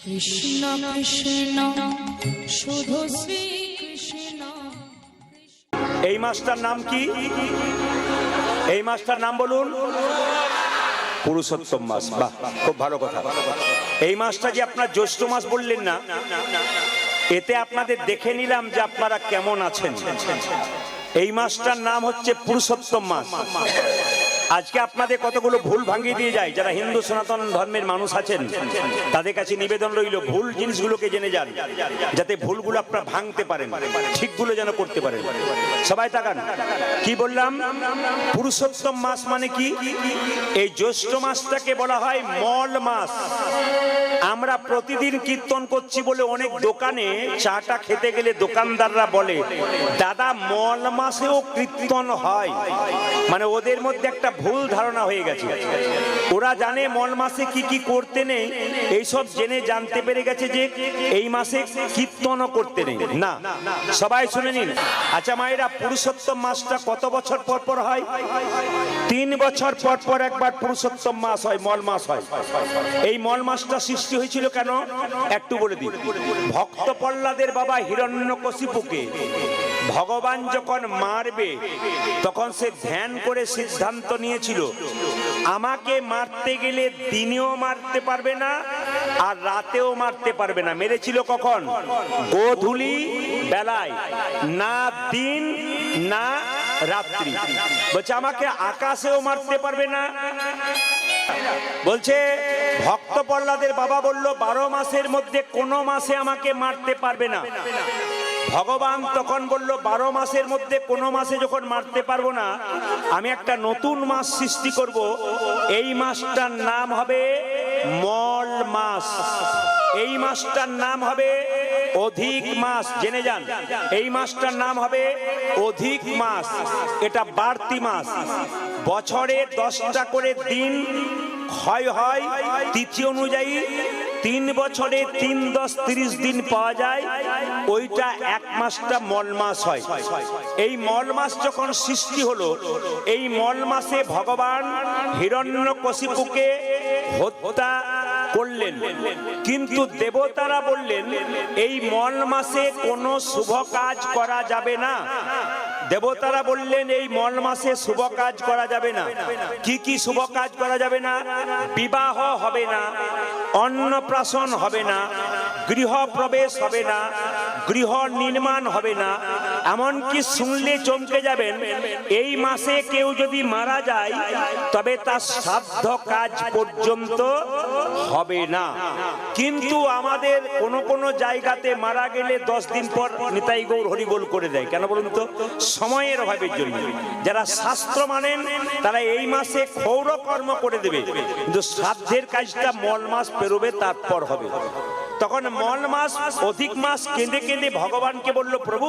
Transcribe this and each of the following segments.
কৃষ্ণ কৃষ্ণ শুধু শ্রী কৃষ্ণ। এই মাসটার নাম কি? এই মাসটার নাম বলুন। পুরুষোত্তম মাস। বাহ, খুব ভালো কথা। এই মাসটা যে আপনার জ্যৈষ্ঠ মাস বললেন না, এতে আপনাদের দেখে নিলাম যে আপনারা কেমন আছেন। এই মাসটার নাম হচ্ছে পুরুষোত্তম মাস। আজকে আপনাদের কতগুলো ভুল ভাঙিয়ে দিয়ে যায়। যারা হিন্দু সনাতন ধর্মের মানুষ আছেন তাদের কাছে নিবেদন রইল, ভুল জিনিসগুলোকে জেনে যান, যাতে ভুলগুলো আপনারা ভাঙতে পারেন, ঠিকগুলো যেন করতে পারেন। সবাই তাকান, কি বললাম? পুরুষোত্তম মাস মানে কি? এই জ্যৈষ্ঠ মাসটাকে বলা হয় মল মাস। আমরা প্রতিদিন কীর্তন করছি বলে অনেক দোকানে চাটা খেতে গেলে দোকানদাররা বলে, দাদা মল মাসেও কীর্তন হয়। মানে ওদের মধ্যে একটা ভুল ধারণা হয়ে গেছে। ওরা জানে মল মাসে কি কি করতে নেই, এইসব জেনে জানতে পেরে গেছে যে এই মাসে কীর্তনও করতে নেই। না, সবাই শুনে নিন। আচ্ছা মায়েরা, পুরুষোত্তম মাসটা কত বছর পর পর হয়? 3 বছর পর পর একবার পুরুষোত্তম মাস হয়, মল মাস হয়। এই মল মাসটা সৃষ্টি হয়েছিল কেন একটু বলে দিই। ভক্ত প্রহ্লাদের বাবা হিরণ্যকশিপুকে ভগবান যখন মারবে তখন সে ধ্যান করে সিদ্ধান্ত নিয়েছিল, আমাকে মারতে গেলে দিনেও মারতে পারবে না আর রাতেও মারতে পারবে না। মেরেছিল কখন? গোধূলি বেলায়, না দিন না রাত্রি। বলছে আমাকে আকাশেও মারতে পারবে না। বলছে ভক্ত প্রহ্লাদের বাবা বলল 12 মাসের মধ্যে কোনো মাসে আমাকে মারতে পারবে না। ভগবান তখন বলল 12 মাসের মধ্যে কোনো মাসে যখন মারতে পারবো না, আমি একটা নতুন মাস সৃষ্টি করব। এই মাসটার নাম হবে মল মাস। এই মাসটার নাম হবে অধিক মাস। জেনে যান, এই মাসটার নাম হবে অধিক মাস। এটা বাড়তি মাস। বছরে 10টা করে দিন ক্ষয় হয় তিথি অনুযায়ী। 3 বছরে 3, 10, 30 দিন পাওয়া যায়। ওইটা এক মাসটা মল মাস হয়। এই মল মাস যখন সৃষ্টি হলো, এই মল মাসে ভগবান হিরণ্যকশিপুকে হত্যা করলেন। কিন্তু দেবতারা বললেন এই মল মাসে কোনো শুভ কাজ করা যাবে না। দেবতারা বললেন এই মল মাসে শুভ কাজ করা যাবে না। কি কি শুভ কাজ করা যাবে না? বিবাহ হবে না, অন্নপ্রাশন হবে না, গৃহ প্রবেশ হবে না, গৃহ নির্মাণ হবে না। এমনকি শুনলে চমকে যাবেন, এই মাসে কেউ যদি মারা যায় তবে তার শ্রাদ্ধ কাজ পর্যন্ত হবে না। কিন্তু আমাদের কোন কোন জায়গাতে মারা গেলে 10 দিন পর নিতাই গৌর হরিবোল করে দেয়। কেন বলুন তো? সময়ের অভাবের জন্য। যারা শাস্ত্র মানেন তারা এই মাসে ক্ষৌর কর্ম করে দেবে, কিন্তু শ্রাদ্ধের কাজটা মল মাস পেরোবে, তারপর হবে। তখন মল মাস অধিক মাস কেঁদে কেঁদে ভগবানকে বলল, প্রভু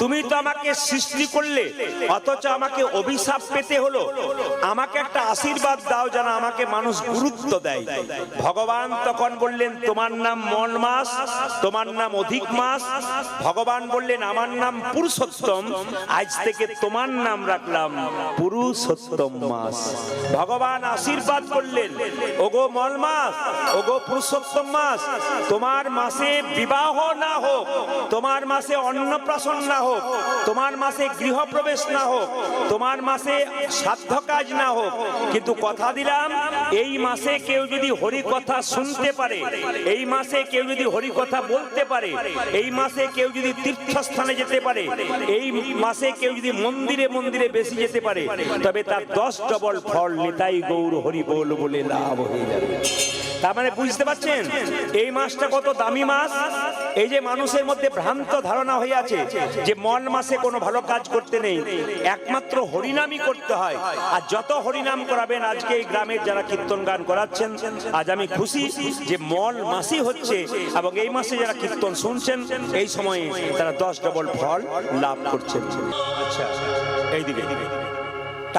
তুমি তো আমাকে সৃষ্টি করলে, অথচ আমাকে অভিশাপ পেতে হলো। আমাকে একটা আশীর্বাদ দাও যেন আমাকে মানুষ গুরুত্ব দেয়। ভগবান তখন বললেন, তোমার নাম মল মাস, তোমার নাম অধিক মাস। ভগবান বললেন, আমার নাম পুরুষোত্তম, আজ থেকে তোমার নাম রাখলাম পুরুষোত্তম মাস। ভগবান আশীর্বাদ করলেন, ওগো মল মাস, ওগো পুরুষোত্তম মাস, তোমার মাসে বিবাহ না হোক, তোমার মাসে অন্নপ্রাশন না হোক, তোমার মাসে গৃহপ্রবেশ না হোক, তোমার মাসে শ্রাদ্ধ কাজ না হোক, কিন্তু কথা দিলাম এই মাসে কেউ যদি হরি কথা শুনতে পারে, এই মাসে কেউ যদি হরি কথা বলতে পারে, এই মাসে কেউ যদি তীর্থস্থানে যেতে পারে, এই মাসে কেউ যদি মন্দিরে মন্দিরে বেশি যেতে পারে, তবে তার 10 ডবল ফল নিতাই গৌর হরি বল বলে লাভ হয়ে যাবে। তার মানে বুঝতে পারছেন এই মাসটা কত দামি মাস। এই যে মানুষের মধ্যে ভ্রান্ত ধারণা হয়ে আছে যে মল মাসে কোনো ভালো কাজ করতে নেই, একমাত্র হরিনামই করতে হয়। আর যত হরিনাম করাবেন, আজকে এই গ্রামের যারা কীর্তন গান করাচ্ছেন, আজ আমি খুশি যে মল মাসই হচ্ছে, এবং এই মাসে যারা কীর্তন শুনছেন এই সময়ে তারা 10 ডবল ফল লাভ করছেন। আচ্ছা, এইদিকে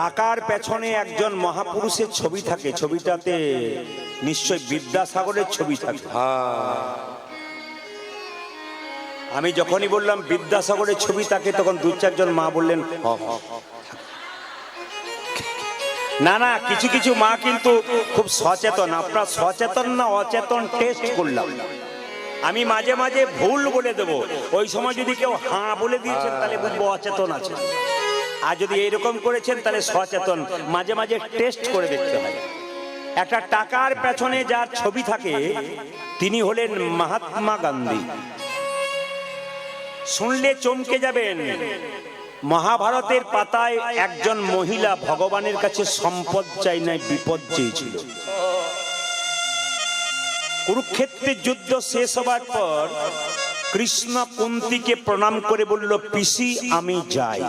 টাকার পেছনে একজন মহাপুরুষের ছবি থাকে, ছবিটাতে নিশ্চয় বিদ্যাসাগরের ছবি থাকে। আমি যখনই বললাম বিদ্যাসাগরের ছবি থাকে, তখন 2-4 জন মা বললেন না না, কিছু কিছু মা কিন্তু খুব সচেতন। আপনার সচেতন না অচেতন টেস্ট করলাম। আমি মাঝে মাঝে ভুল বলে দেবো, ওই সময় যদি কেউ হ্যাঁ বলে দিয়েছেন তাহলে বুঝবো অচেতন আছে, আর যদি এইরকম করেছেন তাহলে সচেতন। মাঝে মাঝে টেস্ট করে দেখতে হয়। একটা টাকার পেছনে যার ছবি থাকে তিনি হলেন মহাত্মা গান্ধী। শুনলে চমকে যাবেন, মহাভারতের পাতায় একজন মহিলা ভগবানের কাছে সম্পদ চাই নাই, বিপদ চেয়েছিল। কুরুক্ষেত্রের যুদ্ধ শেষ হবার পর কৃষ্ণ কুন্তিকে প্রণাম করে বলল, পিসি আমি যাই।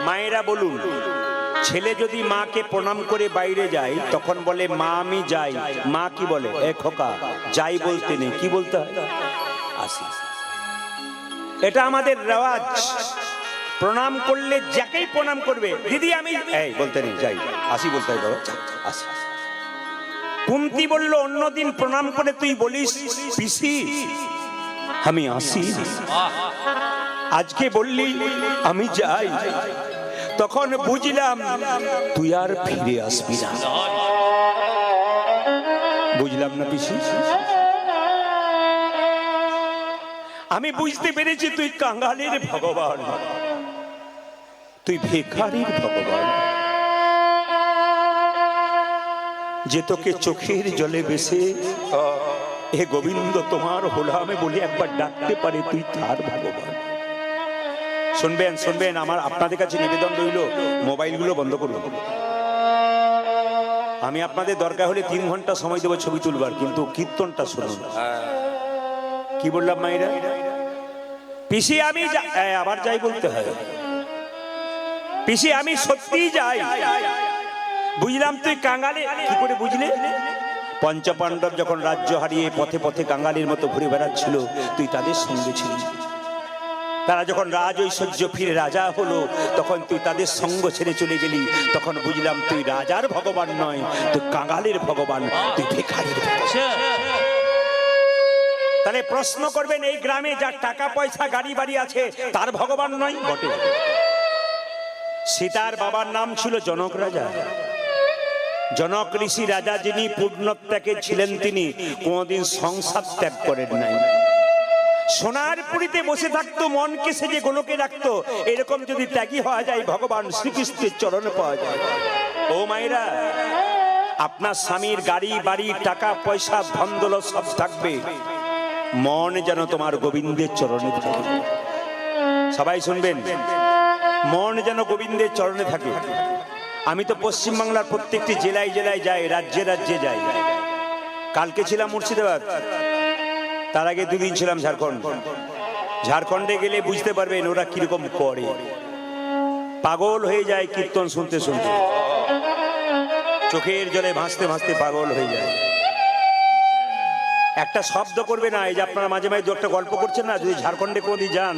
মায়েরা বলুন, ছেলে যদি মাকে প্রণাম করে বাইরে যায় তখন বলে মা আমি যাই, মা কি বলে, এ খোকা যাই বলতে নেই, কি বলতে হয়, আসি। এটা আমাদের রেওয়াজ। প্রণাম করলে যাকেই প্রণাম করবে, দিদি আমি এই বলতে নেই, যাই আসি বলতে হয়, বাবা আসি। কুন্তি বলল, অন্যদিন প্রণাম করে তুই বলিস পিসি আমি আসি, আজকে বললি আমি যাই, তখন বুঝলাম তুই আর ফিরে আসবি না। বুঝলাম না পিসি, আমি বুঝতে পেরেছি তুই কাঙ্গালের ভগবান, তুই ভিখারির ভগবান, যে তোকে চোখের জলে বেসে হে গোবিন্দ তোমার হোলামে বলে একবার ডাকতে পারে, তুই তার ভগবান। শুনবেন শুনবেন, আমার আপনাদের কাছে নিবেদন রইল, মোবাইলগুলো বন্ধ করুন। আমি আপনাদের দরকার হলে 3 ঘন্টা সময় দেবো ছবি তুলবার, কিন্তু কীর্তনটা শুনুন। কি বললাম মায়েরা, পিসি আমি আবার যাই বলতে হয়, পিসি আমি সত্যি যাই। বুঝলাম তুই কাঙ্গালে, কি করে বুঝলে? পঞ্চপাণ্ডব যখন রাজ্য হারিয়ে পথে পথে কাঙ্গালের মতো ঘুরে বেড়াচ্ছিল, তুই তাদের সঙ্গে ছিলি। তারা যখন রাজ ঐশ্বর্য ফিরে রাজা হলো, তখন তুই তাদের সঙ্গ ছেড়ে চলে গেলি। তখন বুঝলাম তুই রাজার ভগবান নয়, তুই কাঙ্গালের ভগবান, তুই ভিখারির ভগবান। তাহলে প্রশ্ন করবেন, এই গ্রামে যার টাকা পয়সা গাড়ি বাড়ি আছে তার ভগবান নয়? বটে। সীতার বাবার নাম ছিল জনক রাজা। জনক ঋষি রাজা, যিনি পূর্ণত্যাগে ছিলেন, তিনি কোনদিন সংসার ত্যাগ করেন নাই। সোনার পুরীতে বসে থাকতো, মনকে সেজে গোলকে রাখতো। এরকম যদি ত্যাগী হওয়া যায়, ভগবান শ্রীকৃষ্ণের চরণে পাওয়া যায়। ও মায়েরা, আপনার স্বামীর গাড়ি বাড়ি টাকা পয়সা ধন দৌলত সব থাকবে, মন যেন তোমার গোবিন্দের চরণে থাকে। সবাই শুনবেন, মন যেন গোবিন্দের চরণে থাকে। আমি তো পশ্চিমবাংলার প্রত্যেকটি জেলায় জেলায় যাই, রাজ্যে রাজ্যে যাই। কালকে ছিলাম মুর্শিদাবাদ, তার আগে 2 দিন ছিলাম ঝাড়খণ্ড। ঝাড়খণ্ডে গেলে বুঝতে পারবেন ওরা কিরকম করে, পাগল হয়ে যায় কীর্তন শুনতে শুনতে, চোখের জলে ভাসতে ভাসতে পাগল হয়ে যায়। একটা শব্দ করবে না। এই যে আপনারা মাঝে মাঝে 2 গল্প করছেন না, যদি ঝাড়খণ্ডে কোনোদিন যান,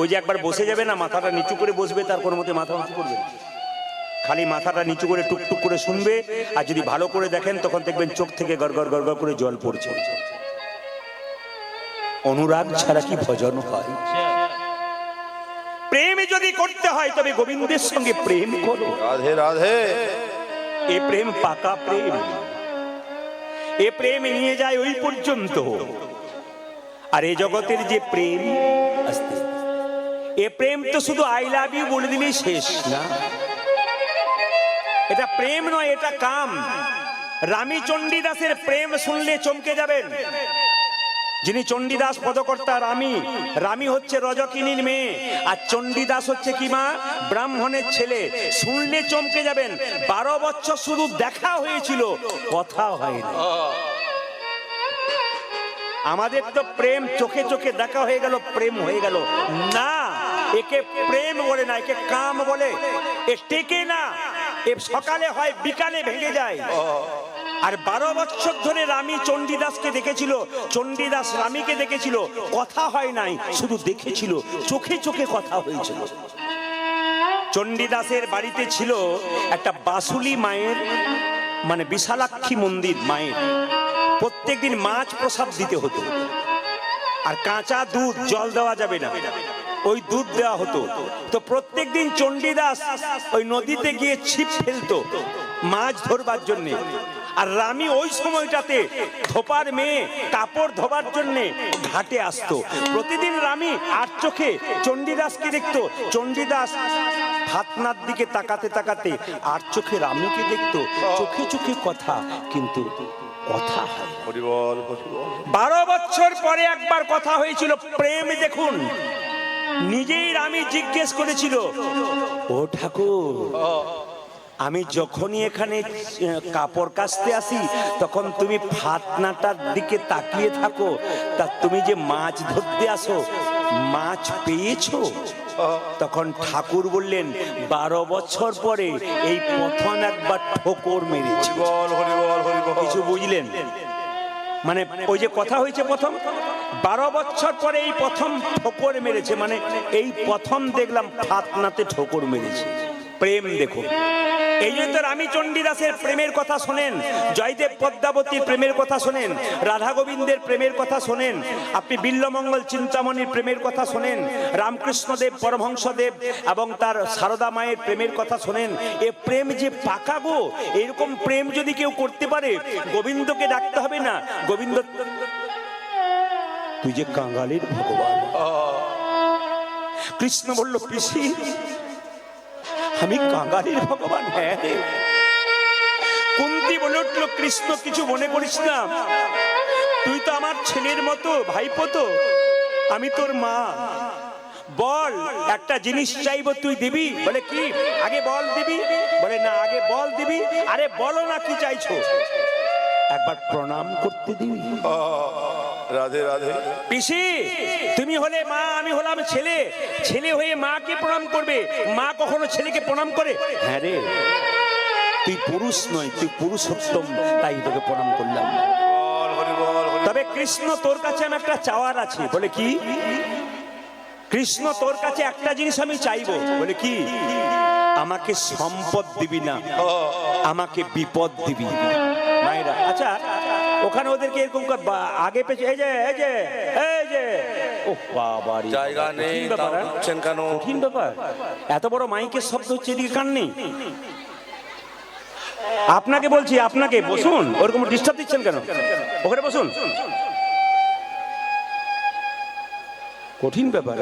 ওই যে একবার বসে যাবে না, মাথাটা নিচু করে বসবে, তার কোনো মতে মাথা উঁচু করবে, খালি মাথাটা নিচু করে টুকটুক করে শুনবে। আর যদি ভালো করে দেখেন তখন দেখবেন চোখ থেকে গড়গড় গড়গড় করে জল পড়ছে। অনুরাগ ছাড়া কি ভজন হয়? প্রেম যদি করতে হয় তবে গোবিন্দের সঙ্গে প্রেম করো। রাধে রাধে। এ প্রেম পাকা প্রেম, এ প্রেম নিয়ে যায় ওই পর্যন্ত। আর এই জগতের যে প্রেম, এ প্রেম তো শুধু আই লাভ ইউ বলে দিলেই শেষ না। এটা প্রেম নয়, এটা কাম। রামী চণ্ডীদাসের প্রেম শুনলে চমকে যাবেন। যিনি চণ্ডীদাস পদকর্তা রামী, রামী হচ্ছে রজকিনীর মেয়ে, আর চণ্ডীদাস হচ্ছে কি মা, ব্রাহ্মণের ছেলে। শুনলে চমকে যাবেন। 12 বছর শুধু দেখা হয়েছিল, কথা হয়নি। আমাদের তো প্রেম চোখে চোখে দেখা হয়ে গেল, প্রেম হয়ে গেল না। একে প্রেম বলে না, একে কাম বলে। এ টেকে না, এ সকালে হয় বিকালে ভেঙে যায়। আর 12 বছর ধরে রামী চণ্ডীদাসকে দেখেছিল, চণ্ডীদাস রামীকে দেখেছিল, কথা হয় নাই, শুধু দেখেছিল, চোখে চোখে কথা হয়েছিল। চণ্ডীদাসের বাড়িতে ছিল একটা বাসুলি মায়ের, মানে বিশালাক্ষী মন্দির মায়ের। প্রত্যেকদিন মাছ প্রসাদ দিতে হতো, আর কাঁচা দুধ, জল দেওয়া যাবে না। ওই দুধ দেওয়া হতো। তো প্রত্যেকদিন চণ্ডীদাস ওই নদীতে গিয়ে ছিপ ফেলতো মাছ ধরবার জন্য। আর রানী ওই সময়টাতে ধোপার মেয়ে কাপড় ধোবার জন্য ঘাটে আসতো। প্রতিদিন রানী আর চোখে চণ্ডীদাসকে দেখতো। চণ্ডীদাস ফাতনার দিকে তাকাতে তাকাতে আর চোখে রানীকে দেখতো। চোখে চোখে কথা, কিন্তু কথা হয়। 12 বছর পরে একবার কথা হয়েছিল, প্রেম দেখুন। নিজেই রানী জিজ্ঞেস করেছিল, ও ঠাকুর, আমি যখনই এখানে কাপড় কাচতে আসি তখন তুমি ফাতনাটার দিকে তাকিয়ে থাকো, তা তুমি যে মাছ ধরতে আসো, মাছ পেয়েছো? তখন ঠাকুর বললেন, 12 বছর পরে এই প্রথম একবার ঠোকর মেরেছে। কিছু বুঝলেন? মানে ওই যে কথা হয়েছে প্রথম, 12 বছর পরে এই প্রথম ঠোকর মেরেছে, মানে এই প্রথম দেখলাম ফাতনাতে ঠোকর মেরেছে। প্রেম দেখো। এই জন্য রানী চণ্ডীদাসের প্রেমের কথা শোনেন, জয়দেব পদ্মাবতীর প্রেমের কথা শোনেন, রাধা গোবিন্দের প্রেমের কথা শোনেন, আপনি বিল্লমঙ্গল চিন্তামণির প্রেমের কথা শোনেন, রামকৃষ্ণদেব পরমহংসদেব এবং তার সারদা মায়ের প্রেমের কথা শোনেন। এ প্রেম যে পাকা গো, এরকম প্রেম যদি কেউ করতে পারে, গোবিন্দকে ডাকতে হবে না। গোবিন্দ, তুই যে কাঙালির ভগবান। কৃষ্ণ বলল, পিসি আমি কাঙালির ভগবান? হ্যাঁ। কুন্তি বলে উঠলো, কৃষ্ণ কিছু মনে করিস না, তুই তো আমার ছেলের মতো, ভাইপো তো, আমি তোর মা। বল, একটা জিনিস চাইবো, তুই দিবি? বলে কি? আগে বল দিবি? বলে না, আগে বল দিবি। আরে বলো না কি চাইছো? একবার প্রণাম করতে দিবি? রাধে রাধে। পিসি তুমি হলে মা, আমি হলাম ছেলে, ছেলে হয়ে মাকে প্রণাম করবে, মা কখনো ছেলেকে প্রণাম করে? হ্যাঁ রে, তুই পুরুষ নয়, তুই পুরুষোত্তম, তাই তোকে প্রণাম করলাম। তবে কৃষ্ণ তোর কাছে আমার একটা চাওয়ার আছে। বলে কি? কৃষ্ণ তোর কাছে একটা জিনিস আমি চাইবো। বলে কি? আমাকে সম্পদ দিবি না, আমাকে বিপদ দিবি। মায়েরা, আচ্ছা ওখানে ওদেরকে এরকম আগে পেছে, এই যে এই যে এই যে, ও বাবা রে, জায়গা নেই, কেন? কঠিন ব্যাপার। এত বড় মাইকের শব্দ হচ্ছে, এদিকে কান নেই। আপনাকে বলছি, আপনাকে বসুন, ওরকম ডিস্টার্ব দিচ্ছেন কেন? ওখানে বসুন। কঠিন ব্যাপার।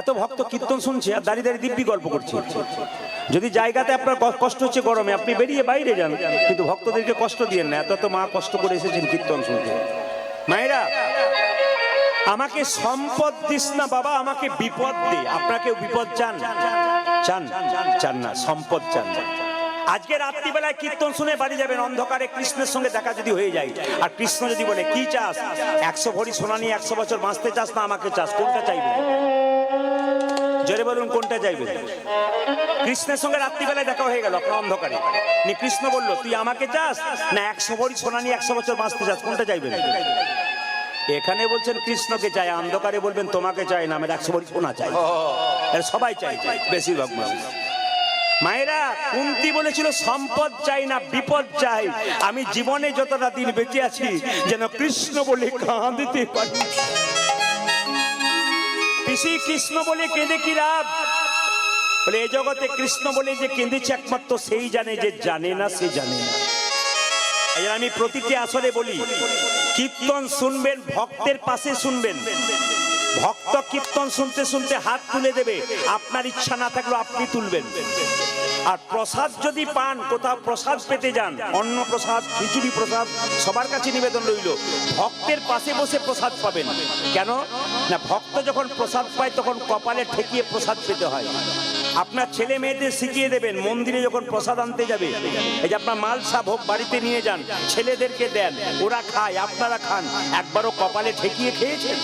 এত ভক্ত কীর্তন শুনছে আর দাঁড়িয়ে দাঁড়িয়ে দিব্যি গল্প করছে। যদি জায়গাতে আপনার কষ্ট হচ্ছে গরমে, আপনি বেরিয়ে বাইরে যান, কিন্তু ভক্তদেরকে কষ্ট দিয়েন না। এত মা কষ্ট করে এসেছেন কীর্তন শুনতে। মায়েরা, আমাকে সম্পদ দিস না বাবা, আমাকে বিপদ দে। আপনাকেও বিপদ চান? চান? চান না, সম্পদ চান। আজকে রাত্রিবেলায় কীর্তন শুনে বাড়ি যাবেন, অন্ধকারে কৃষ্ণের সঙ্গে দেখা যদি হয়ে যায়, আর কৃষ্ণ যদি বলে, কি চাস? 100 ভরি সোনা নিয়ে 100 বছর বাঁচতে চাস না আমাকে চাস? কোনটা চাইবেন? জোরে বলুন, কোনটা চাইবেন? কৃষ্ণের সঙ্গে রাত্রিবেলায় দেখা হয়ে গেল আপনার অন্ধকারে, কৃষ্ণ বলল, তুই আমাকে চাস না 100 ভরি সোনা নিয়ে 100 বছর বাঁচতে চাস? কোনটা চাইবেন? এখানে বলছেন কৃষ্ণকে চাই, অন্ধকারে বলবেন তোমাকে চাই না, আমার 100 ভরি সোনা চাই। সবাই চাই, বেশিরভাগ মানুষ। মায়েরা, কুন্তি বলেছিল সম্পদ চাই না, বিপদ চাই। আমি জীবনে যতটা দিন বেঁচে আছি যেন কৃষ্ণ বলে কাঁদতে পারি। পিসি, কৃষ্ণ বলে কেঁদে কি লাভ? বলে এ জগতে কৃষ্ণ বলে যে কেঁদেছে একমাত্র সেই জানে, যে জানে না সে জানে না। আমি প্রতিটি আসরে বলি, কীর্তন শুনবেন, ভক্তের পাশে শুনবেন। ভক্ত কীর্তন শুনতে শুনতে হাত তুলে দেবে, আপনার ইচ্ছা না থাকলেও আপনি তুলবেন। আর প্রসাদ যদি পান, কোথাও প্রসাদ পেতে যান, অন্ন প্রসাদ, খিচুড়ি প্রসাদ, সবার কাছে নিবেদন রইল, ভক্তের পাশে বসে প্রসাদ পাবেন। কেন না, ভক্ত যখন প্রসাদ পায় তখন কপালে ঠেকিয়ে প্রসাদ পেতে হয়। আপনার ছেলে মেয়েদের শিখিয়ে দেবেন, মন্দিরে যখন প্রসাদ আনতে যাবে, এই যে আপনার মালসা ভোগ বাড়িতে নিয়ে যান, ছেলেদেরকে দেন, ওরা খায়, আপনারা খান। একবারও কপালে ঠেকিয়ে খেয়েছেন?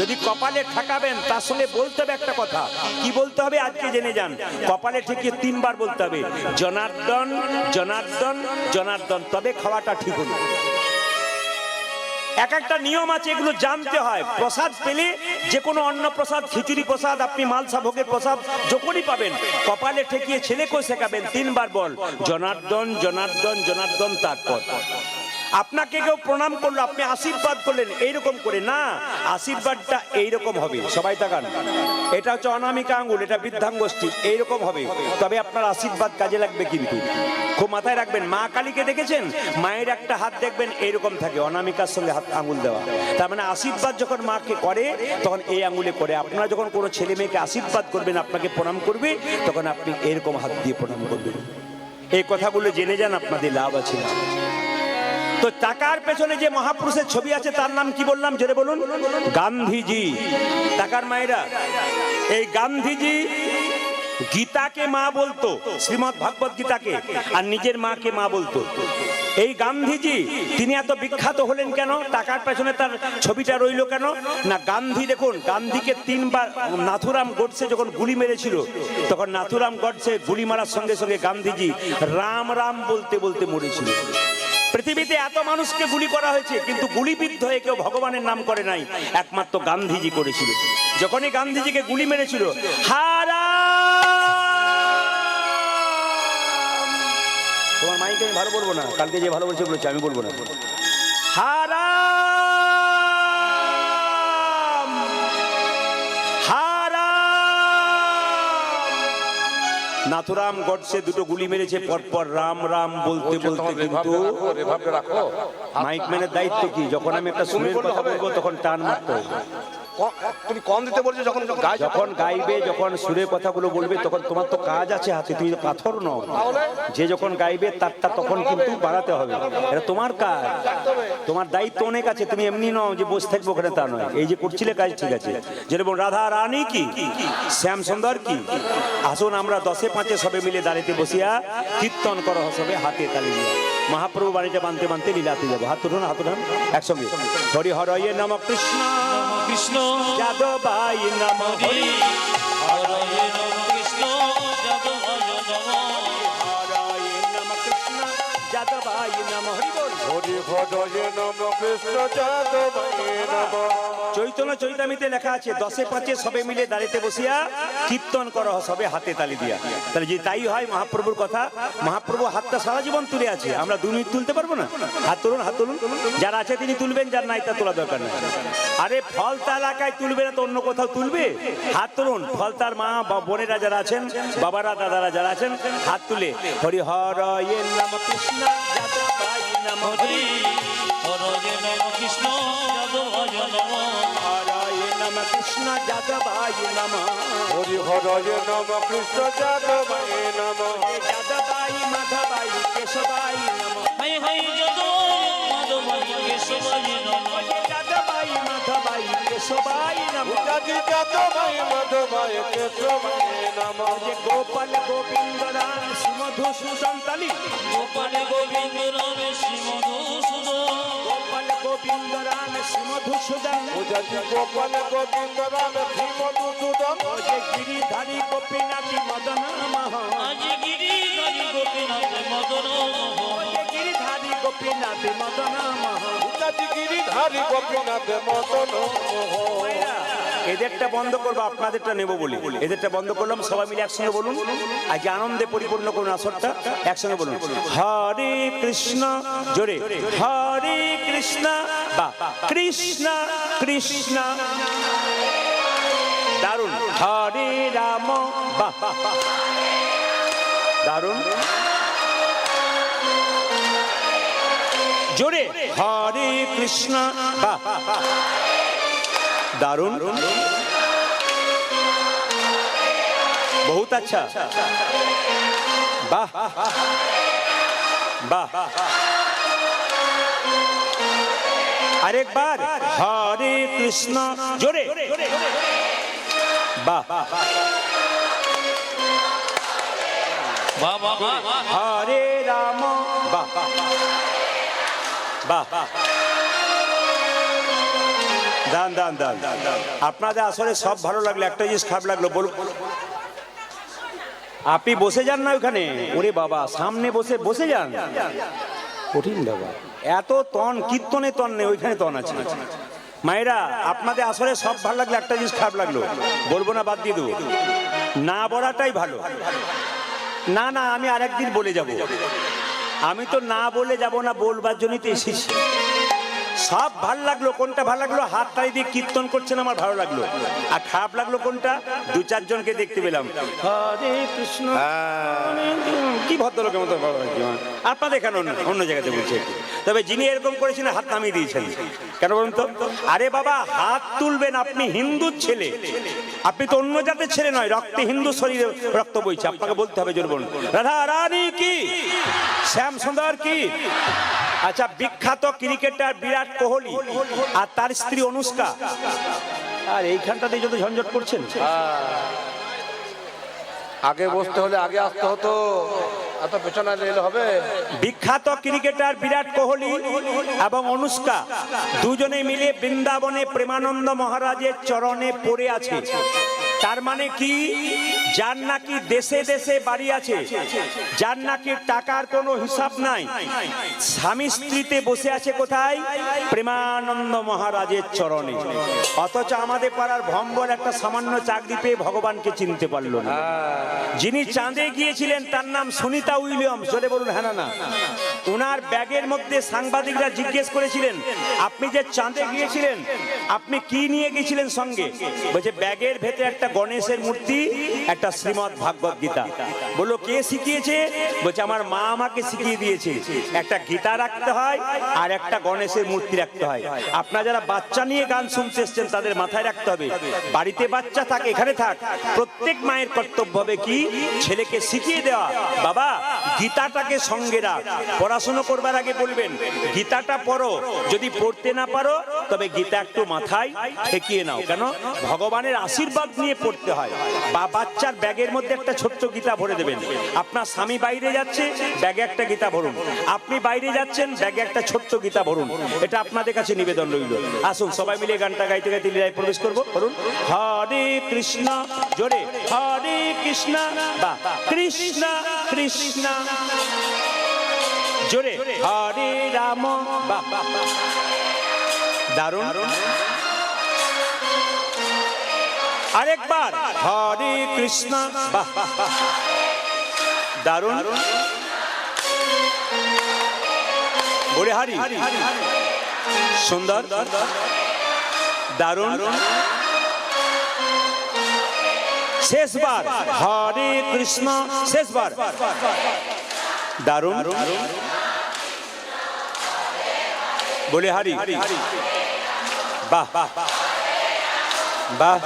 যদি কপালে ঠেকাবেন, তার সঙ্গে বলতে হবে একটা কথা। কি বলতে হবে আজকে জেনে যান। কপালে ঠেকিয়ে 3 বার বলতে হবে, জনার্দন জনার্দন জনার্দন, তবে খাওয়াটা ঠিক হলো। এক একটা নিয়ম আছে, এগুলো জানতে হয়। প্রসাদ পেলে, যে কোনো অন্ন প্রসাদ, খিচুড়ি প্রসাদ, আপনি মালসা ভোগের প্রসাদ যখনই পাবেন, কপালে ঠেকিয়ে ছেলেকেও শেখাবেন 3 বার বল, জনার্দন জনার্দন জনার্দন। তারপর আপনাকে কেউ প্রণাম করলো, আপনি আশীর্বাদ করলেন এইরকম করে না, আশীর্বাদটা এইরকম হবে। সবাই তাকান, এটা হচ্ছে অনামিকা আঙ্গুল, এটা বৃদ্ধাঙ্গুষ্ঠী, এইরকম হবে, তবে আপনার আশীর্বাদ কাজে লাগবে। কিন্তু খুব মাথায় রাখবেন, মা কালীকে দেখেছেন, মায়ের একটা হাত দেখবেন এইরকম থাকে, অনামিকার সঙ্গে হাত আঙ্গুল দেওয়া, তার মানে আশীর্বাদ যখন মাকে করে তখন এই আঙ্গুলে করে। আপনারা যখন কোনো ছেলে মেয়েকে আশীর্বাদ করবেন, আপনাকে প্রণাম করবে, তখন আপনি এরকম হাত দিয়ে প্রণাম করবেন। এই কথাগুলো জেনে যান, আপনাদের লাভ আছে। তো টাকার পেছনে যে মহাপুরুষের ছবি আছে তার নাম কি বললাম, জোরে বলুন? গান্ধীজি। টাকার মায়েরা, এই গান্ধীজি গীতাকে মা বলতো, শ্রীমদ্ ভাগবত গীতাকে, আর নিজের মাকে মা বলতো। এই গান্ধীজি তিনি এত বিখ্যাত হলেন কেন? টাকার পেছনে তার ছবিটা রইল কেন না? গান্ধী দেখুন, গান্ধীকে 3 বার নাথুরাম গডসে যখন গুলি মেরেছিল, তখন নাথুরাম গডসে গুলি মারার সঙ্গে সঙ্গে গান্ধীজি রাম রাম বলতে বলতে মরেছিল। পৃথিবীতে এত মানুষকে গুলি করা হয়েছে, কিন্তু গুলিবিদ্ধ হয়ে কেউ ভগবানের নাম করে নাই, একমাত্র গান্ধীজি করেছিল। যখনই গান্ধীজিকে গুলি মেরেছিল, হারা, তোমার মাইকে আমি ভালো বলবো না, কালকে যে ভালো বলছে বলেছে, আমি বলবো না। হারা, হারা, নাথুরাম গডসে 2টো গুলি মেরেছে পরপর রাম রাম বলতে বলতে। কিন্তু মাইক ম্যানের দায়িত্ব কি? যখন আমি একটা সুরের কথা বলবো তখন টান মারতে হবে। তুমি কম দিতে বলছো, যখন যখন গাইবে, যখন সুরের কথাগুলো বলবে, তখন তোমার তো কাজ আছে হাতে, তুমি তো পাথর নও। যে যখন গাইবে তারটা তখন কিন্তু বাড়াতে হবে, এটা তোমার কাজ, তোমার দায়িত্ব অনেক আছে। তুমি এমনি নও যে বসে থাকবো ওখানে, তা নয়। এই যে করছিলে কাজ ঠিক আছে, যেরকম রাধা রানী কি, শ্যাম সুন্দর কি। আসুন আমরা 10-এ 5-এ সবে মিলে দাঁড়িতে বসিয়া কীর্তন করো সবে হাতে তালি দিয়ে। মহাপ্রভু বাড়িতে বানতে বানতে লীলাতে যাবো। হাত তুলুন, হাত তুলুন একসঙ্গে। হরি হরয়ে নম কৃষ্ণ কৃষ্ণ যাদবাই নম, হরি হরে নম কৃষ্ণ যাদবায় নমঃ। হরয়ে নম কৃষ্ণ যাদবাই নম, হরি বল। হরি হরে নম কৃষ্ণ যাদবায় নমঃ। চৈতন্য চৈতামিতে লেখা আছে 10-এ 5-এ সবে মিলে দাঁড়িতে বসিয়া কীর্তন করো সবে হাতে তালি দিয়া। তাহলে যদি তাই হয় মহাপ্রভুর কথা, মহাপ্রভু হাতটা সারা জীবন তুলে আছে, আমরা 2 মিনিট তুলতে পারবো না? হাত তুলুন, হাত তুলুন। যারা আছে তিনি তুলবেন, যার নাই তা তোলা দরকার নেই। আরে ফলতা এলাকায় তুলবে না তো অন্য কোথাও তুলবে? হাত তুলুন। ফলতার মা বা বোনেরা যারা আছেন, বাবারা দাদারা যারা আছেন, হাত তুলে হরি হরয়ে নম কৃষ্ণ যাদবাই নম, হরি হরে নম কৃষ্ণ যাদবায় নমঃ। হরয়ে নম কৃষ্ণ যাদবাই নম, হরি হরে নম কৃষ্ণ যাদবায় নমঃ। যাদবাই মাধবাই কেশবাই নম, হাই হাই যাদবায় মাধবায় কেশবায় নমঃ। যাদবাই মাধবাই কেশবাই নম। যাদবায় মাধবায় কেশবায় নমঃ। যে গোপাল গোবিন্দ রাম শ্রীমধুসূদন তালি, গোপাল গোবিন্দ রাম শ্রী মধুসূদন। গোপাল গোবিন্দ রাম শ্রীমধুসূদন। গোপাল গোবিন্দ রাম শ্রী মধুসূদন। যে গিরিধারী গোপীনাথী মদন মহ, আজ গিরিধারী গোপীনাথ মদন মোহন। যে গিরিধারী গোপীনাথী মদন মহ। গিরিধারী গোপীনাথ মদন মোহন। এদেরটা বন্ধ করবো, আপনাদেরটা নেবো বলি। এদেরটা বন্ধ করলাম, সবাই মিলে একসঙ্গে বলুন। আজকে আনন্দে পরিপূর্ণ করুন আসরটা, একসঙ্গে বলুন হরে কৃষ্ণ, জোরে হরে কৃষ্ণ বা কৃষ্ণ কৃষ্ণ, দারুণ। হরে রাম বা দারুণ, জোরে হরে কৃষ্ণ বা দারুণ, বহুত আচ্ছা, বাহ বাহ। আরেকবার হরে কৃষ্ণ, জোরে বাহ। বাবা হরে রাম বাহ বাহ। দান দান দান। আপনাদের আসলে সব ভালো লাগলো, একটা জিনিস খারাপ লাগলো, বলুন। আপনি বসে যান না ওখানে, ওরে বাবা সামনে বসে বসে যান, কঠিন বাবা। এত তন কীর্তনে তন নেই, ওইখানে তন আছে। মায়েরা আপনাদের আসলে সব ভালো লাগলো, একটা জিনিস খারাপ লাগলো, বলবো না, বাদ দিয়ে দেবো। না বলাটাই ভালো। না না, আমি আরেকদিন বলে যাব। আমি তো না বলে যাব না, বলবার জন্যই তো এসেছি। সব ভাল লাগলো, কোনটা ভালো লাগলো? হাত তালি দিয়ে কীর্তন করছেন, আমার ভালো লাগলো। আর খারাপ লাগলো কোনটা? দু চারজনকে দেখতে পেলাম হরে কৃষ্ণ, কি ভদ্রলোকের মতো ভালো লাগছে। আপনাদের কেন অন্য জায়গাতে বলছে, তবে যিনি এরকম করেছিলেন হাত নামিয়ে দিয়েছেন। কেন বলুন তো? আরে বাবা, হাত তুলবেন, আপনি হিন্দুর ছেলে, আপনি তো অন্য জাতের ছেলে নয়, রক্তে হিন্দু শরীরে রক্ত বইছে, আপনাকে বলতে হবে জোর বলুন রাধা রানী কি, শ্যাম সুন্দর কি। আচ্ছা, বিখ্যাত ক্রিকেটার বিরাট কোহলি আর তার স্ত্রী অনুষ্কা, আর এইখানটাতে যত ঝঞ্ঝট করছেন। আগে বসতে হলে আগে আসতে হতো, এত পেছনে এলে হবে। বিখ্যাত ক্রিকেটার বিরাট কোহলি এবং অনুষ্কা দুজনে মিলে বৃন্দাবনে প্রেমানন্দ মহারাজের চরণে পড়ে আছে। তার মানে কি? যার নাকি দেশে দেশে বাড়ি আছে, যার নাকি টাকার কোনো হিসাব নাই, স্বামী স্ত্রীতে বসে আছে কোথায়? প্রেমানন্দ মহারাজের চরণে। অথচ আমাদের পাড়ার ভম্বর একটা সামান্য চাকরি পেয়ে ভগবানকে চিনতে পারলো না। যিনি চাঁদে গিয়েছিলেন তার নাম সুনিতা উইলিয়ামস, জোরে বলুন হ্যাঁ না। ওনার ব্যাগের মধ্যে সাংবাদিকরা জিজ্ঞেস করেছিলেন, আপনি যে চাঁদে গিয়েছিলেন আপনি কি নিয়ে গিয়েছিলেন সঙ্গে? বলছে ব্যাগের ভেতরে একটা গণেশের মূর্তি, একটা শ্রীমদ্ ভাগবত গীতা। বললো কে শিখিয়েছে? বলছে আমার মা আমাকে শিখিয়ে দিয়েছে, একটা গীতা রাখতে হয় আর একটা গণেশের মূর্তি রাখতে হয়। আপনারা যারা বাচ্চা নিয়ে গান শুনতে এসছেন তাদের মাথায় রাখতে হবে, বাড়িতে বাচ্চা থাক এখানে থাক, প্রত্যেক মায়ের কর্তব্য হবে কি? ছেলেকে শিখিয়ে দেওয়া, বাবা গীতাটাকে সঙ্গে রাখ, পড়াশোনা করবার আগে বলবেন গীতাটা পড়ো, যদি পড়তে না পারো তবে গীতা একটু মাথায় ঠেকিয়ে নাও। কেন? ভগবানের আশীর্বাদ নিয়ে পড়তে হয়। বা বাচ্চার ব্যাগের মধ্যে একটা ছোট্ট গীতা ভরে দেবেন। আপনার স্বামী বাইরে যাচ্ছে, ব্যাগে একটা গীতা ভরুন। আপনি বাইরে যাচ্ছেন, ব্যাগে একটা ছোট্ট গীতা ভরুন। এটা আপনাদের কাছে নিবেদন রইল। আসুন সবাই মিলে গানটা গাইতে গাইতে লীলায় প্রবেশ করবো। বলুন হরে কৃষ্ণ, জোরে হরে কৃষ্ণ, বা কৃষ্ণ কৃষ্ণ, জোরে হরে রাম, বা দারুণ। আরেকবার হরে কৃষ্ণ, বাহ দারুণ। বলে হারি সুন্দর, দারুণ। শেষবার হরে কৃষ্ণ, শেষবার দারুণ। বলে হারি বাহ বাহ,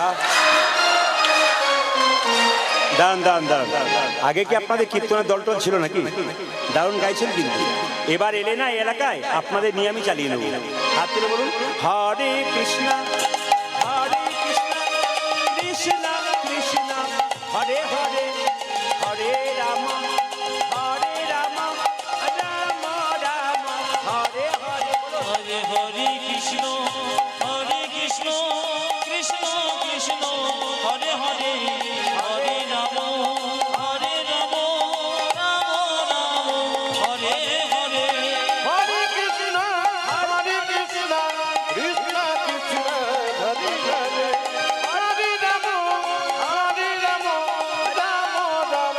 দারুন দারুন দারুন। আগে কি আপনাদের কীর্তনের দলটল ছিল নাকি? দারুণ গাইছেন কিন্তু। এবার এলে না এলাকায়, আপনাদের নিয়ে আমি চালিয়ে নেব। হাত তুলে বলুন হরে কৃষ্ণ, হরে কৃষ্ণ, কৃষ্ণ কৃষ্ণ, হরে হরে, হরে রাম, হরে রাম, রাম রাম, হরে হরে। হরে হরে কৃষ্ণ, হরে কৃষ্ণ, কৃষ্ণ কৃষ্ণ, হরে হরে, হরে রাম, হরে রাম, রাম রাম, হরে হরে। হরে কৃষ্ণ, কৃষ্ণ কৃষ্ণ, হরে হরে, হরে রাম, রাম রাম,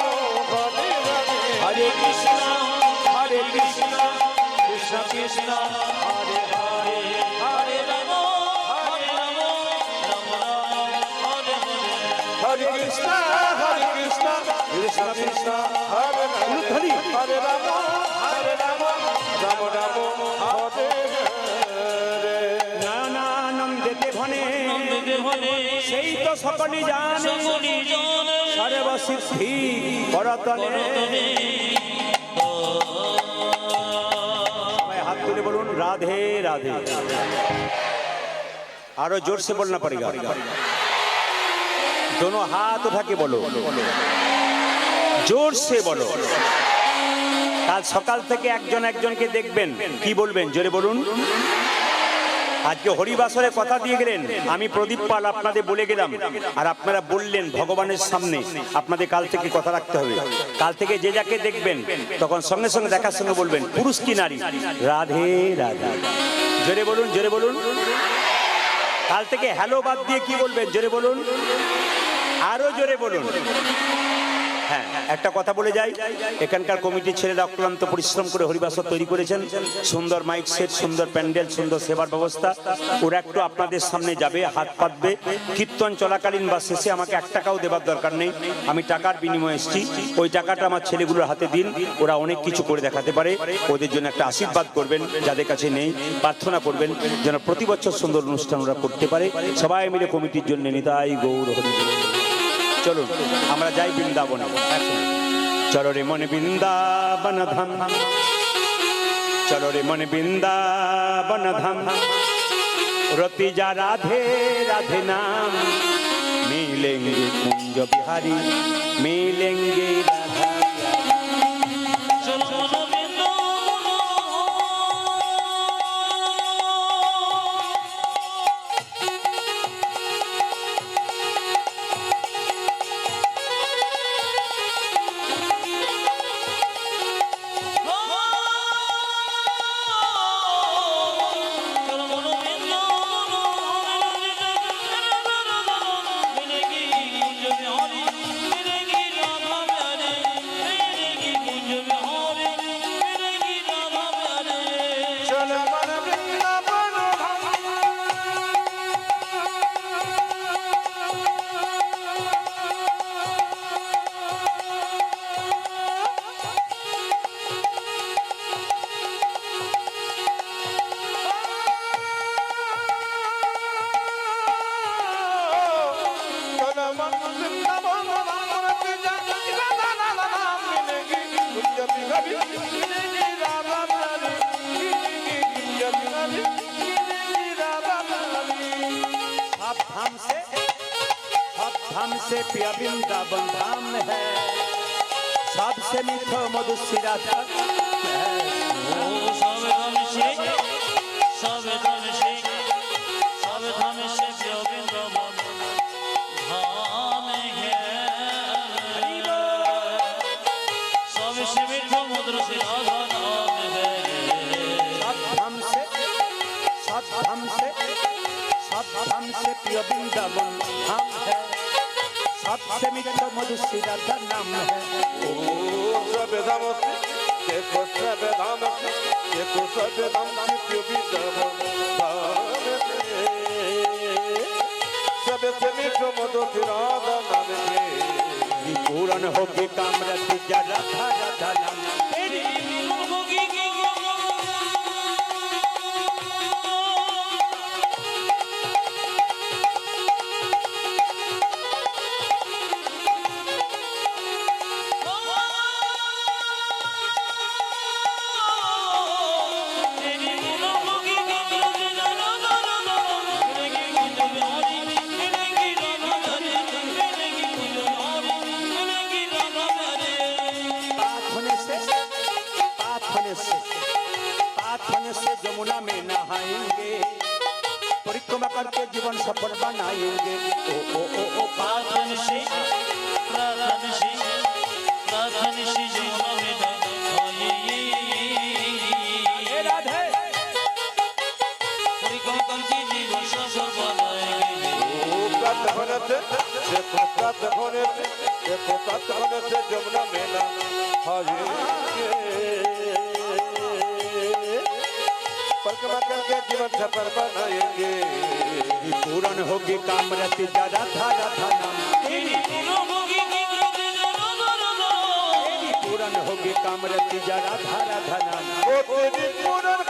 হরে হরে। হরে কৃষ্ণ, হরে কৃষ্ণ, কৃষ্ণ কৃষ্ণ, হরে হরে, হরে রাম, হরে রাম, রাম রাম, হরে হরে। হরে কৃষ্ণ, কৃষ্ণ কৃষ্ণ, হরে হরে, হরে রাম, রাম রাম, হরে হরে। নয়নানন্দেতে ভনে, নন্দে হরে, সেই তো সকলই জানে, সকলি জানে, সর্বসিদ্ধি করতনে। সবাই হাত তুলে বলুন রাধে রাধে। আরো जोर से बोलना पड़ेगा, दोनों हाथ उठा के बोलो, जोर से बोलो। কাল সকাল থেকে একজন একজনকে দেখবেন, কি বলবেন জোরে বলুন। আজকে হরিবাসরে কথা দিয়ে গেলেন, আমি প্রদীপ পাল আপনাদের বলে গেলাম, আর আপনারা বললেন ভগবানের সামনে আপনাদের কাল থেকে কথা রাখতে হবে। কাল থেকে যে যাকে দেখবেন তখন সঙ্গে সঙ্গে দেখার সঙ্গে বলবেন পুরুষ কি নারী, রাধে রাধে, জোরে বলুন, জোরে বলুন। কাল থেকে হ্যালো বাদ দিয়ে কি বলবেন জোরে বলুন, আরো জোরে বলুন। হ্যাঁ, একটা কথা বলে যাই, এখানকার কমিটির ছেলেরা অক্লান্ত পরিশ্রম করে হরিবাসর তৈরি করেছেন, সুন্দর মাইক সেট, সুন্দর প্যান্ডেল, সুন্দর সেবার ব্যবস্থা। ওরা একটু আপনাদের সামনে যাবে, হাত পাতবে, কীর্তন চলাকালীন বা শেষে আমাকে 1 টাকাও দেবার দরকার নেই, আমি টাকার বিনিময়ে এসেছি, ওই টাকাটা আমার ছেলেগুলোর হাতে দিন, ওরা অনেক কিছু করে দেখাতে পারে, ওদের জন্য একটা আশীর্বাদ করবেন, যাদের কাছে নেই প্রার্থনা করবেন যেন প্রতি বছর সুন্দর অনুষ্ঠান ওরা করতে পারে। সবাই মিলে কমিটির জন্য নিতাই গৌর হরি বল। চলুন আমরা যাই বৃন্দাবনে। চলো রে মনে বৃন্দাবন ধাম, চলো রে মনে বৃন্দাবন ধাম, রতি যা রাধে রাধে নাম, মিলেंगे कुंज बिहारी, मिलेंगे राधा। চলো মন বৃন্দাবন धाम से पिया वृंदावन धाम है, सबसे मीठो मधु सिरा तक है। धाम से पिया वृंदावन धाम है, सबसे मीठो मधु सिरा का नाम है। सब धाम से देखो, सब धाम से देखो, सब धाम से पिया वृंदावन धाम है, सबसे मीठो मधु सिरा का नाम है। पूर्ण होगी कामरति जा राधा राधा नाम, से जमुना में नहाएंगे, परिक्रमा करके जीवन सफल बनाएंगे। ओ ओ ओ ओ प्रार्थन से जमुना में नहाएंगे, राधे परिक्रमा करके जीवन सफल बनाएंगे। प्राप्त होने से देखो, प्राप्त होने से देखो, प्राप्त होने से जमुना में नहाएंगे, परिक्रमा करके जीवन सफल बनाएंगे। पूर्ण होगी कामरति जा राधा राधा नाम, पूर्ण होगी कामरति जा राधा राधा नाम। वो तेरी पूर्ण होगी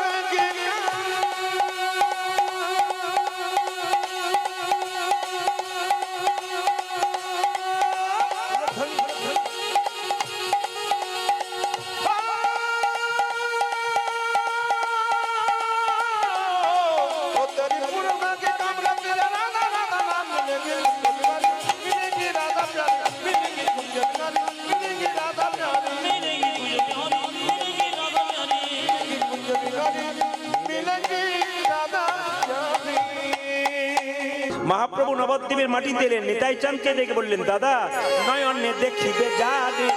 महाप्रभु नवद्वीपेर माटीते एलेन, निताई चाँदके देखे बोललेन, दादा नयने देखिबे जादे,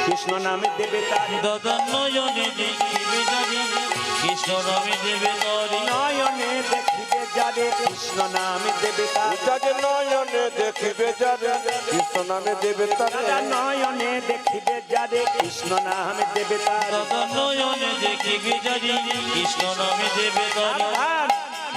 कृष्ण नामे देबे तारी, दादा नयने देखिबे जादे, कृष्ण नामे देबे तारी, नयने देखिबे जादे, তারে কৃষ্ণ নাম দেবে তারে যাদের নয়নে দেখিবে যারে কৃষ্ণ নামে দেবে তারে দাদা নয়নে দেখিবে যারে কৃষ্ণ নাম দেবে তারে দাদা নয়নে দেখিবে যারি কৃষ্ণ নামে দেবে তারে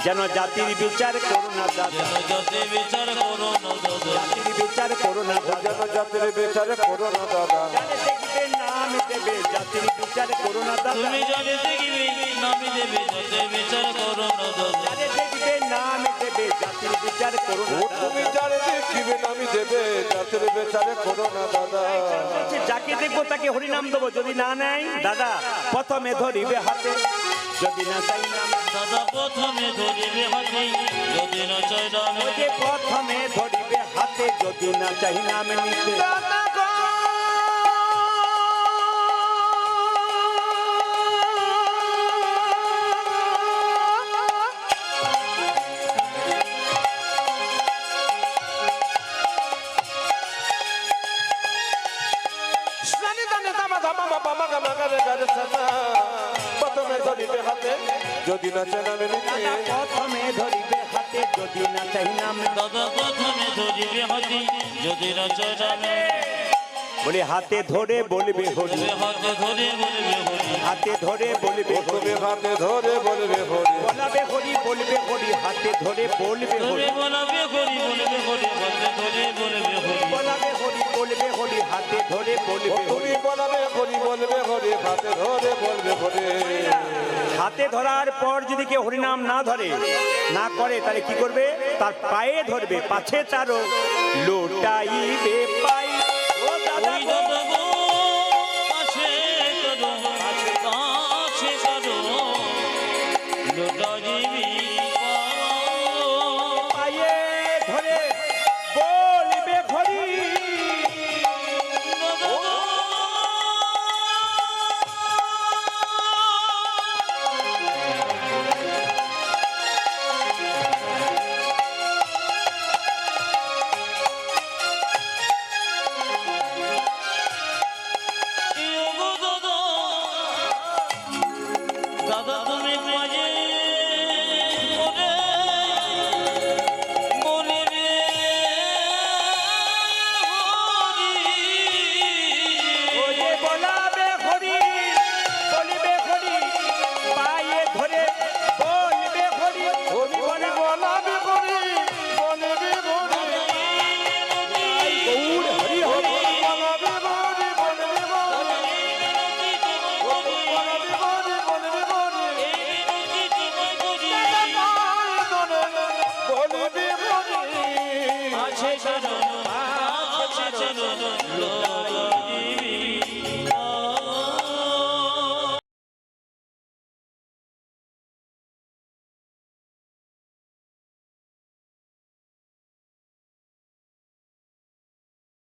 যেন জাতির বিচার করো না দাদা যেন যাতে বিচার করো না দাদা জাতির বিচার করো না দাদা যেন জাতির বিচারে করো না দাদা জানে দেখবে নাম দেবে জাতির বিচার করো না দাদা তুমি জানে দেখিবে নামে দেবে যাতে বিচার করো না দাদা জানে দেখবে নাম দেবে জাতির বিচার করো না ও তুমি যারে দেখিবে নামি দেবে জাতির বিচারে করো না দাদা বলছে, যাকে দেখবো তাকে হরিনাম দেবো যদি না নেয় দাদা প্রথমে ধরিবে হাতে যদি না চাই নাম দাদা প্রথমে ধরিবে হাতে যদি না চাই নামে ওই যে প্রথমে ধরিবে হাতে যদি না চাই নাম নিতে প্রথমে ধরিবে হাতে যদি না চেনাবে নিতে দাদা প্রথমে ধরিবে হাতে যদি না চাই নাম দাদা প্রথমে ধরিবে হাতে যদি না চাই নামে বলে হাতে ধরে বলবে হরি হাতে ধরে বলবে হরি হাতে ধরে বলবে হরি তুমি হাতে ধরে বলবে হরি বলাবে হরি বলবে হরি হাতে ধরে বলবে হরি ধরে বলবে হরি বলবে হরি হাতে ধরে বলবে হরি বলাবে হরি বলবে হরি হাতে ধরে বলবে হরি তুমি বলবে হরি বলবে হরি হাতে ধরে বলবে হরি হাতে ধরার পর যদি কেউ হরিনাম না ধরে না করে তাহলে কি করবে তার পায়ে ধরবে পাছে তারও লোটাইবে পাই